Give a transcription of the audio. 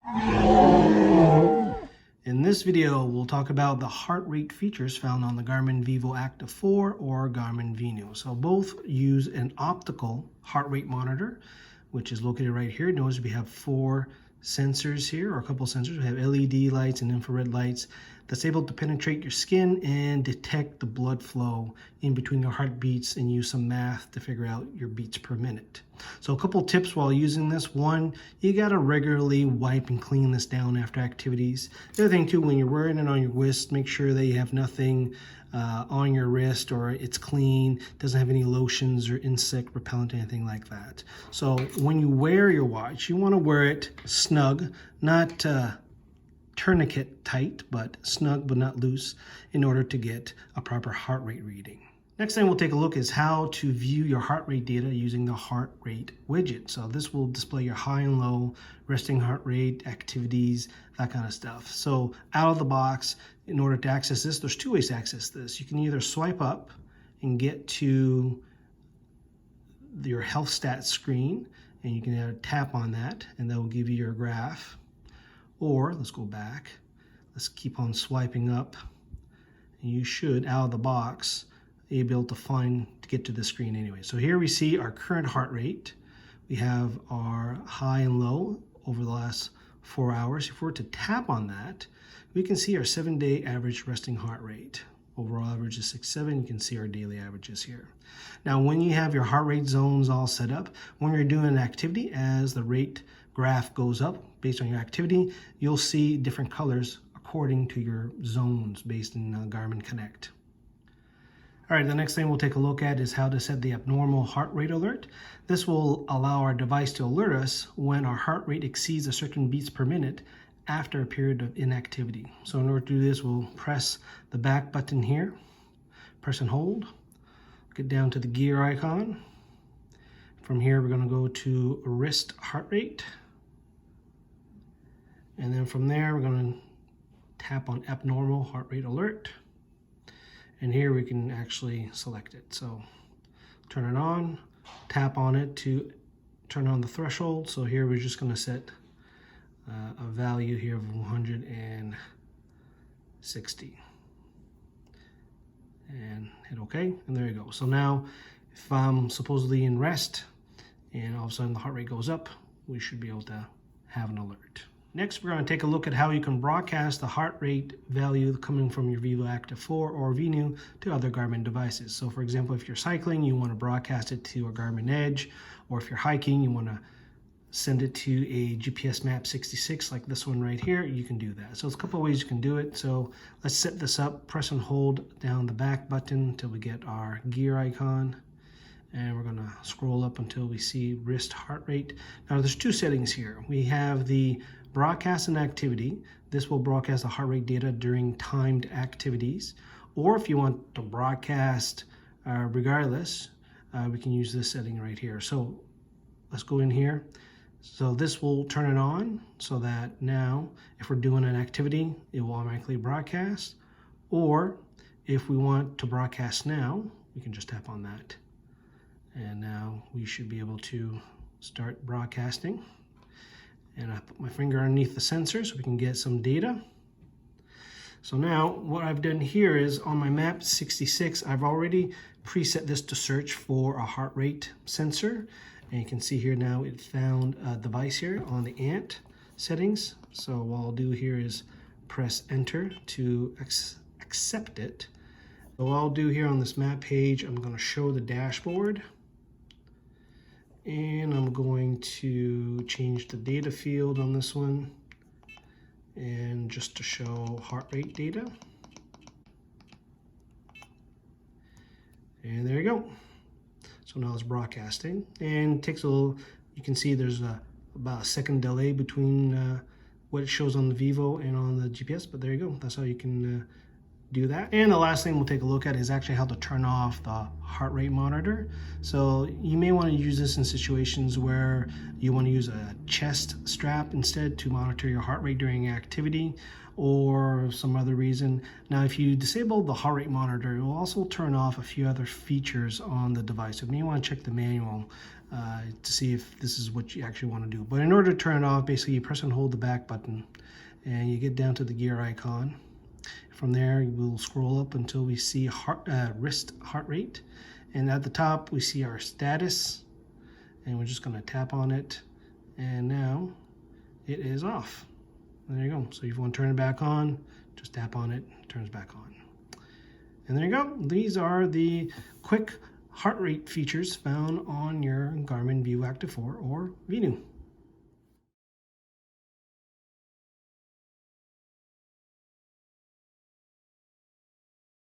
In this video, we'll talk about the heart rate features found on the Garmin Vivoactive 4 or Garmin Venu. So both use an optical heart rate monitor, which is located right here. Notice we have 4 sensors here, or a couple of sensors. We have LED lights and infrared lights that's able to penetrate your skin and detect the blood flow in between your heartbeats and use some math to figure out your beats per minute. So a couple tips while using this. One, you gotta regularly wipe and clean this down after activities. The other thing too, when you're wearing it on your wrist, make sure that you have nothing on your wrist or it's clean, doesn't have any lotions or insect repellent, anything like that. So when you wear your watch, you wanna wear it snug, not tourniquet tight, but snug but not loose, in order to get a proper heart rate reading. Next thing we'll take a look is how to view your heart rate data using the heart rate widget. So this will display your high and low, resting heart rate, activities, that kind of stuff. So out of the box, in order to access this, there's 2 ways to access this. You can either swipe up and get to your health stats screen, and you can tap on that, and that will give you your graph. Or let's go back. Let's keep on swiping up, and you should, out of the box, be able to get to the screen anyway. So here we see our current heart rate. We have our high and low over the last 4 hours. If we were to tap on that, we can see our 7-day average resting heart rate. Overall average is 6.7. You can see our daily averages here. Now, when you have your heart rate zones all set up, when you're doing an activity, as the rate graph goes up based on your activity, you'll see different colors according to your zones based in Garmin Connect. All right, the next thing we'll take a look at is how to set the abnormal heart rate alert. This will allow our device to alert us when our heart rate exceeds a certain beats per minute after a period of inactivity. So in order to do this, we'll press the back button here, press and hold, get down to the gear icon. From here, we're going to go to wrist heart rate. And then from there, we're going to tap on abnormal heart rate alert. And here we can actually select it. So turn it on, tap on it to turn on the threshold. So here we're just going to set a value here of 160. And hit OK, and there you go. So now if I'm supposedly in rest and all of a sudden the heart rate goes up, we should be able to have an alert. Next, we're going to take a look at how you can broadcast the heart rate value coming from your Vivoactive 4 or Venu to other Garmin devices. So for example, if you're cycling, you want to broadcast it to a Garmin Edge, or if you're hiking, you want to send it to a GPSMAP 66 like this one right here, you can do that. So there's a couple of ways you can do it. So let's set this up, press and hold down the back button until we get our gear icon. And we're gonna scroll up until we see wrist heart rate. Now there's 2 settings here. We have the broadcast and activity. This will broadcast the heart rate data during timed activities. Or if you want to broadcast regardless, we can use this setting right here. So let's go in here. So this will turn it on so that now if we're doing an activity, it will automatically broadcast. Or if we want to broadcast now, we can just tap on that. And now we should be able to start broadcasting. And I put my finger underneath the sensor so we can get some data. So now what I've done here is on my map 66, I've already preset this to search for a heart rate sensor. And you can see here now it found a device here on the ANT settings. So what I'll do here is press enter to accept it. So what I'll do here on this map page, I'm going to show the dashboard. And I'm going to change the data field on this one, and just to show heart rate data. And there you go. So now it's broadcasting, and it takes a little, you can see there's about a second delay between what it shows on the Vivo and on the GPS, but there you go. That's how you can do that. And the last thing we'll take a look at is actually how to turn off the heart rate monitor. So you may want to use this in situations where you want to use a chest strap instead to monitor your heart rate during activity, or some other reason. Now, if you disable the heart rate monitor, it will also turn off a few other features on the device. So you may want to check the manual to see if this is what you actually want to do. But in order to turn it off, basically you press and hold the back button and you get down to the gear icon. From there, we'll scroll up until we see wrist heart rate. And at the top, we see our status. And we're just going to tap on it. And now it is off. And there you go. So if you want to turn it back on, just tap on it, it turns back on. And there you go. These are the quick heart rate features found on your Garmin Vivoactive 4 or Venu.